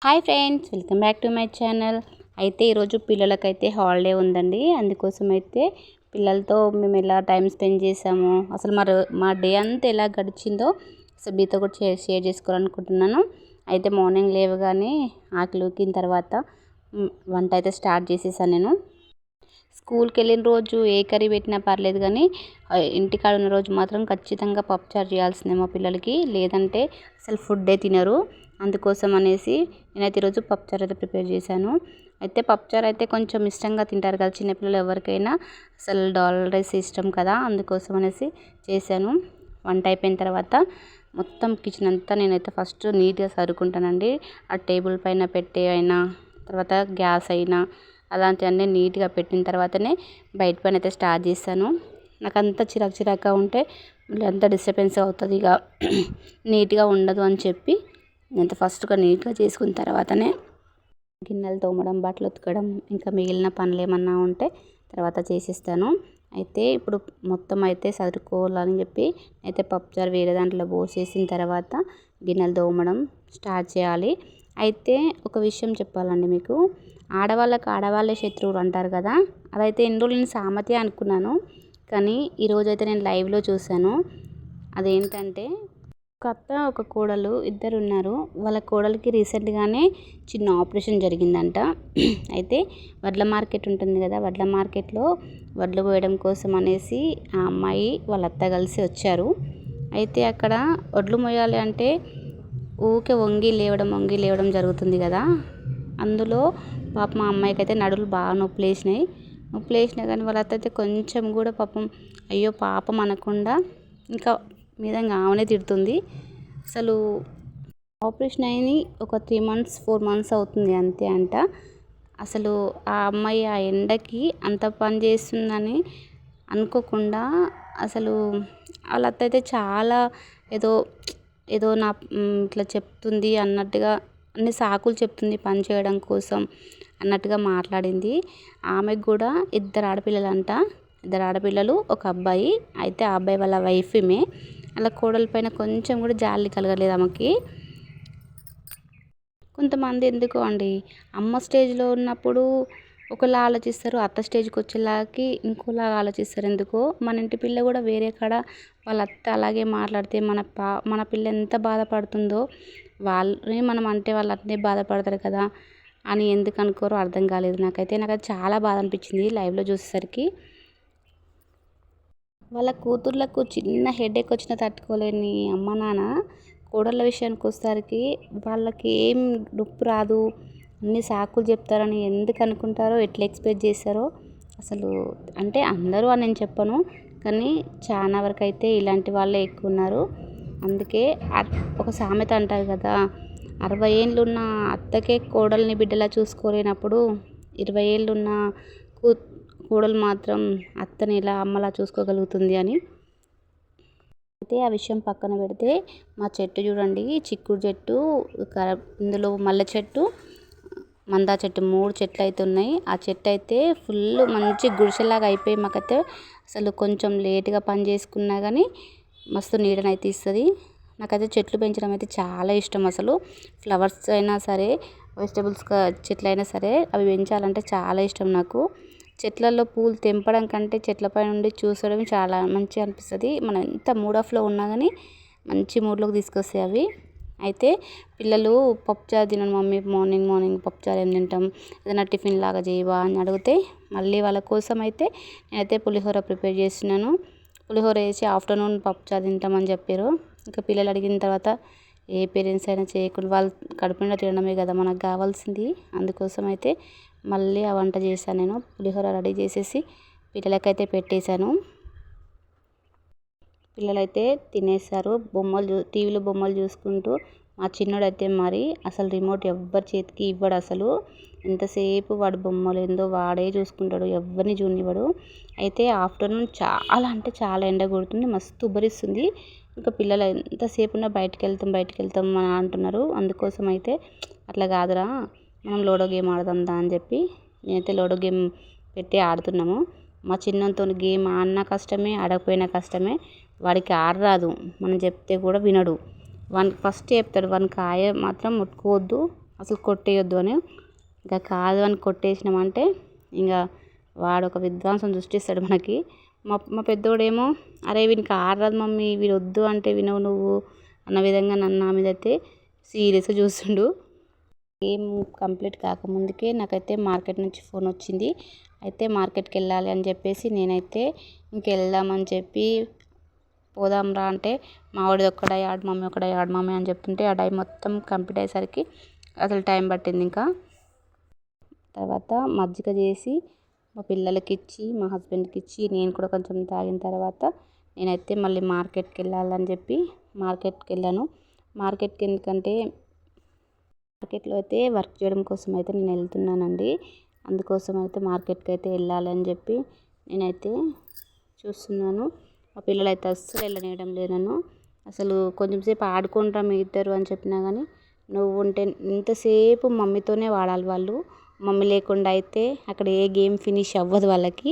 Hi friends, welcome back to my channel. అయితే ఈరోజు పిల్లలకైతే హాలిడే ఉందండి. అందుకోసం అయితే పిల్లలతో మేము ఎలా టైం స్పెండ్ చేసామో, అసలు మా డే అంతా ఎలా గడిచిందో అసలు మీతో కూడా షేర్ చేసుకోవాలనుకుంటున్నాను. అయితే మార్నింగ్ లేవగానే ఆకలి ఊకిన తర్వాత వంట అయితే స్టార్ట్ చేసేసాను నేను. స్కూల్కి వెళ్ళిన రోజు ఏ కర్రీ పెట్టినా పర్లేదు, కానీ ఇంటికాడ ఉన్న రోజు మాత్రం ఖచ్చితంగా పప్పుచారు చేయాల్సిందే మా పిల్లలకి. లేదంటే అసలు ఫుడ్డే తినరు. అందుకోసం అనేసి నేనైతే ఈరోజు పప్పుచారు అయితే ప్రిపేర్ చేశాను. అయితే పప్పుచారు అయితే కొంచెం ఇష్టంగా తింటారు కదా చిన్నపిల్లలు, ఎవరికైనా అసలు డాల్ రైస్ ఇష్టం కదా, అందుకోసం అనేసి చేశాను. వంట అయిపోయిన తర్వాత మొత్తం కిచెన్ అంతా నేనైతే ఫస్ట్ నీట్గా సరుకుంటానండి. ఆ టేబుల్ పైన పెట్టే అయినా, తర్వాత గ్యాస్ అయినా, అలాంటివన్నీ నీట్గా పెట్టిన తర్వాతనే బయట పని అయితే స్టార్ట్ చేస్తాను. నాకు అంతా చిరాకుగా ఉంటే అంతా డిస్టర్బెన్స్ అవుతుంది, ఇక నీట్గా ఉండదు అని చెప్పి నేను ఫస్ట్గా నీట్గా చేసుకున్న తర్వాతనే గిన్నెలు తోమడం, బట్టలు ఉతకడం, ఇంకా మిగిలిన పనులు ఏమన్నా ఉంటే తర్వాత చేసేస్తాను. అయితే ఇప్పుడు మొత్తం అయితే సరుకోవాలని చెప్పి అయితే పప్పుచారు వేరే దాంట్లో పోసేసిన తర్వాత గిన్నెలు తోమడం స్టార్ట్ చేయాలి. అయితే ఒక విషయం చెప్పాలండి మీకు, ఆడవాళ్ళే శత్రువులు అంటారు కదా, అదైతే ఎన్ని రోజులు నేను సామెతే అనుకున్నాను. కానీ ఈరోజైతే నేను లైవ్లో చూశాను. అదేంటంటే ఒక అత్త ఒక కోడలు ఇద్దరు ఉన్నారు. వాళ్ళ కోడలికి రీసెంట్గానే చిన్న ఆపరేషన్ జరిగిందంట. అయితే వడ్ల మార్కెట్ ఉంటుంది కదా, వడ్ల మార్కెట్లో వడ్లు పోయడం కోసం అనేసి ఆ అమ్మాయి వాళ్ళ అత్త కలిసి వచ్చారు. అయితే అక్కడ వడ్లు మోయాలి అంటే ఊకే వంగి లేవడం జరుగుతుంది కదా. అందులో పాప మా అమ్మాయికి అయితే నడులు బాగా నొప్పులు వేసినాయి కానీ వాళ్ళ అత్త అయితే కొంచెం కూడా పాపం అయ్యో పాపం అనకుండా ఇంకా మీదంగా ఆమెనే తిడుతుంది. అసలు ఆపరేషన్ అయ్యి ఒక 3 months 4 months అవుతుంది అంతే అంట. అసలు ఆ అమ్మాయి ఆ ఎండకి అంత పని చేస్తుందని అనుకోకుండా అసలు వాళ్ళ అత్త అయితే చాలా ఏదో నా ఇట్లా చెప్తుంది అన్నట్టుగా అన్ని సాకులు చెప్తుంది పని చేయడం కోసం అన్నట్టుగా మాట్లాడింది. ఆమెకు కూడా 2 ఆడపిల్లలంట. 2 ఆడపిల్లలు, ఒక అబ్బాయి. అయితే ఆ అబ్బాయి వాళ్ళ వైఫ్ ఈమె. అలా కోడల పైన కొంచెం కూడా జాలి కలగలేదు ఆమెకి. కొంతమంది ఎందుకో అండి, అమ్మ స్టేజ్లో ఉన్నప్పుడు ఒకలా ఆలోచిస్తారు, అత్త స్టేజ్కి వచ్చేలాకి ఇంకోలాగా ఆలోచిస్తారు. ఎందుకో మన ఇంటి పిల్ల కూడా వేరే కాడ వాళ్ళ అత్త అలాగే మాట్లాడితే మన పిల్ల ఎంత బాధపడుతుందో, వాళ్ళని మనం అంటే వాళ్ళు అట్నే బాధపడతారు కదా అని ఎందుకు అనుకోరో అర్థం కాలేదు నాకైతే. చాలా బాధ అనిపించింది లైవ్లో చూసేసరికి. వాళ్ళ కూతుర్లకు చిన్న హెడేక్ వచ్చినా తట్టుకోలేని అమ్మ నాన్న కోడళ్ళ విషయానికి వచ్చేసరికి వాళ్ళకి ఏం నొప్పి రాదు, అన్ని సాకులు చెప్తారని ఎందుకు అనుకుంటారో, ఎట్లా ఎక్స్పెక్ట్ చేస్తారో అసలు. అంటే అందరూ అని నేను చెప్పను, కానీ చాలా వరకు అయితే ఇలాంటి వాళ్ళే ఎక్కువ ఉన్నారు. అందుకే ఒక సామెత అంటారు కదా, 60 ఏళ్ళు ఉన్న అత్తకే కోడల్ని బిడ్డలా చూసుకోలేనప్పుడు 20 ఏళ్ళు ఉన్న కోడలు మాత్రం అత్తని ఇలా అమ్మలా చూసుకోగలుగుతుంది అని. అయితే ఆ విషయం పక్కన పెడితే మా చెట్టు చూడండి, చిక్కుడు చెట్టు, ఇందులో మల్లె చెట్టు, మందా చెట్టు, 3 చెట్లు అయితే ఉన్నాయి. ఆ చెట్టు అయితే ఫుల్ మంచి గుడిసెలాగా అయిపోయి మాకైతే అసలు కొంచెం లేట్గా పని చేసుకున్నా కానీ మస్తు నీడనైతే ఇస్తుంది. నాకైతే చెట్లు పెంచడం అయితే చాలా ఇష్టం. అసలు ఫ్లవర్స్ అయినా సరే, వెజిటబుల్స్ చెట్లు అయినా సరే అవి పెంచాలంటే చాలా ఇష్టం నాకు. చెట్లలో పూలు తెంపడం కంటే చెట్లపై నుండి చూసడం చాలా మంచిగా అనిపిస్తుంది. మనం ఎంత మూడ్ ఆఫ్లో ఉన్నా కానీ మంచి మూడ్లోకి తీసుకొస్తాయి అవి. అయితే పిల్లలు పప్పుచారు తినను మమ్మీ, మార్నింగ్ పప్పుచారు ఏం తింటాం, ఏదైనా టిఫిన్ లాగా చేయవా అని అడిగితే మళ్ళీ వాళ్ళ కోసం అయితే నేనైతే పులిహోర ప్రిపేర్ చేస్తున్నాను. పులిహోర వేసి ఆఫ్టర్నూన్ పప్పుచారు తింటామని చెప్పారు. ఇంకా పిల్లలు అడిగిన తర్వాత ఏ పేరెంట్స్ అయినా చేయకుండా వాళ్ళు కడుపు నిండా తినడమే కదా మనకు కావాల్సింది. అందుకోసం అయితే మళ్ళీ ఆ వంట చేశాను నేను. పులిహోర రెడీ చేసేసి పిల్లలకైతే పెట్టేశాను. పిల్లలైతే తినేస్తారు. టీవీలో బొమ్మలు చూసుకుంటూ. మా చిన్నోడైతే మరి అసలు రిమోట్ ఎవ్వరి చేతికి ఇవ్వడు. అసలు ఎంతసేపు వాడు బొమ్మలు ఏందో వాడే చూసుకుంటాడు, ఎవరిని చూడనివ్వడు. అయితే ఆఫ్టర్నూన్ చాలా అంటే చాలా ఎండ కొడుతుంది, మస్తు ఉబ్బరిస్తుంది. ఇంకా పిల్లలు ఎంతసేపు ఉన్నా బయటికి వెళ్తాం అని అంటున్నారు. అందుకోసం అయితే అట్లా కాదురా, మనం లూడో గేమ్ ఆడదాం దా అని చెప్పి నేనైతే లూడో గేమ్ పెట్టి ఆడుతున్నాము. మా చిన్నంతో గేమ్ ఆడినా కష్టమే, ఆడకపోయినా కష్టమే. వాడికి ఆడరాదు, మనం చెప్తే కూడా వినడు. వానికి ఫస్ట్ చెప్తాడు, వానికి కాయ మాత్రం ముట్టుకోవద్దు, అసలు కొట్టేయొద్దు అని. ఇంకా కాదు అని కొట్టేసినామంటే ఇంకా వాడు ఒక విధ్వంసం సృష్టిస్తాడు మనకి. మా పెద్దోడేమో అరే వీనికి ఆడరాదు మమ్మీ, వీడు వద్దు అంటే వినవు నువ్వు అన్న విధంగా నన్ను నా మీద అయితే సీరియస్గా చూస్తుండు. గేమ్ కంప్లీట్ కాకముందుకే నాకైతే మార్కెట్ నుంచి ఫోన్ వచ్చింది. అయితే మార్కెట్కి వెళ్ళాలి అని చెప్పేసి నేనైతే ఇంకెళ్దామని చెప్పి పోదాం రా అంటే మా వాడిది ఒక్క డై ఆడు మమ్మీ, ఒక డై ఆడు మమ్మీ అని చెప్తుంటే ఆ డై మొత్తం కంప్లీట్ అయ్యేసరికి అసలు టైం పట్టింది. ఇంకా తర్వాత మజ్జిగ చేసి మా పిల్లలకి ఇచ్చి మా హస్బెండ్కి ఇచ్చి నేను కూడా కొంచెం తాగిన తర్వాత నేనైతే మళ్ళీ మార్కెట్కి వెళ్ళాలని చెప్పి మార్కెట్కి వెళ్ళాను. మార్కెట్కి ఎందుకంటే మార్కెట్లో అయితే వర్క్ చేయడం కోసం అయితే నేను వెళ్తున్నానండి. అందుకోసం అయితే మార్కెట్కి అయితే వెళ్ళాలని చెప్పి నేనైతే చూస్తున్నాను. మా పిల్లలు అయితే అస్సలు వెళ్ళనివ్వడం లేదు నన్ను. అసలు కొంచెం సేపు ఆడుకుంటారా మీ ఇద్దరు అని చెప్పినా కానీ నువ్వు ఉంటే ఇంతసేపు మమ్మీతోనే వాడాలి వాళ్ళు. మమ్మీ లేకుండా అయితే అక్కడ ఏ గేమ్ ఫినిష్ అవ్వదు వాళ్ళకి.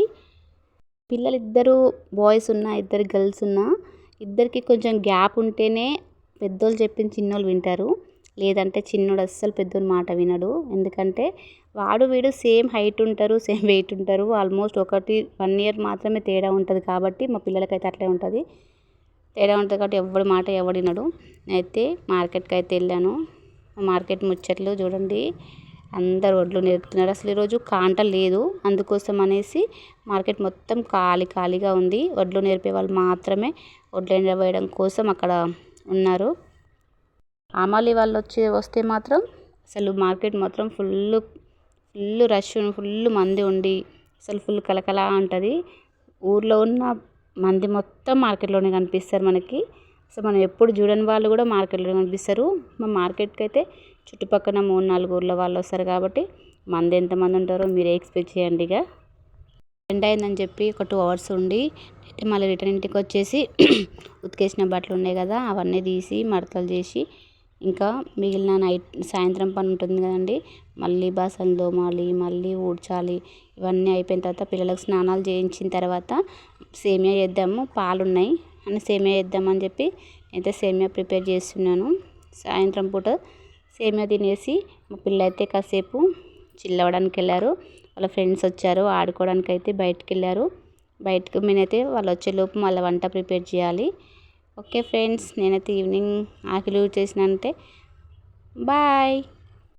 పిల్లలు ఇద్దరు బాయ్స్ ఉన్నా ఇద్దరు గర్ల్స్ ఉన్నా ఇద్దరికి కొంచెం గ్యాప్ ఉంటేనే పెద్దోళ్ళు చెప్పింది చిన్నోళ్ళు వింటారు. లేదంటే చిన్నోడు అస్సలు పెద్దోని మాట వినడు. ఎందుకంటే వాడు వీడు సేమ్ హైట్ ఉంటారు, సేమ్ వెయిట్ ఉంటారు. ఆల్మోస్ట్ 1 ఇయర్ మాత్రమే తేడా ఉంటుంది కాబట్టి మా పిల్లలకైతే అట్లే ఉంటుంది. తేడా ఉంటుంది కాబట్టి ఎవడి మాట ఎవడు వినడు. నేనైతే మార్కెట్కి అయితే వెళ్ళాను. మార్కెట్ ముచ్చట్లు చూడండి, అందరు వడ్లు నేర్పుతున్నారు. అసలు ఈరోజు కాంట లేదు, అందుకోసం అనేసి మార్కెట్ మొత్తం ఖాళీగా ఉంది. వడ్లు నేర్పే వాళ్ళు మాత్రమే వడ్లు ఎండవేయడం కోసం అక్కడ ఉన్నారు. ఆమాలి వాళ్ళు వస్తే మాత్రం అసలు మార్కెట్ మాత్రం ఫుల్ రష్, ఫుల్ మంది ఉండి అసలు ఫుల్ కలకలా ఉంటుంది. ఊర్లో ఉన్న మంది మొత్తం మార్కెట్లోనే కనిపిస్తారు మనకి. సో మనం ఎప్పుడు చూడని వాళ్ళు కూడా మార్కెట్లో కనిపిస్తారు. మా మార్కెట్కి అయితే చుట్టుపక్కల 3-4 ఊర్ల వాళ్ళు వస్తారు కాబట్టి మంది ఎంతమంది ఉంటారో మీరే ఎక్స్పెక్ట్ చేయండి. ఇక ఎండ్ అయిందని చెప్పి ఒక 2 అవర్స్ ఉండి మళ్ళీ రిటర్న్ ఇంటికి వచ్చేసి ఉతికేసిన బట్టలు ఉన్నాయి కదా అవన్నీ తీసి మడతలు చేసి ఇంకా మిగిలిన సాయంత్రం పని ఉంటుంది కదండి, మళ్ళీ బాసనలు తోమాలి, మళ్ళీ ఊడ్చాలి. ఇవన్నీ అయిపోయిన తర్వాత పిల్లలకు స్నానాలు చేయించిన తర్వాత సేమియా చేద్దాము, పాలు ఉన్నాయి అని సేమియా చేద్దామని చెప్పి అయితే సేమియా ప్రిపేర్ చేస్తున్నాను. సాయంత్రం పూట సేమియా తినేసి మా పిల్లలు అయితే కాసేపు చిల్ అవ్వడానికి వెళ్ళారు. వాళ్ళ ఫ్రెండ్స్ వచ్చారు, ఆడుకోవడానికి అయితే బయటికి వెళ్ళారు. బయటకు నేనైతే వాళ్ళు వచ్చేలోపు మళ్ళీ వంట ప్రిపేర్ చేయాలి. ఓకే ఫ్రెండ్స్, నేనైతే ఈవినింగ్ ఆకలి చేసినంటే బాయ్.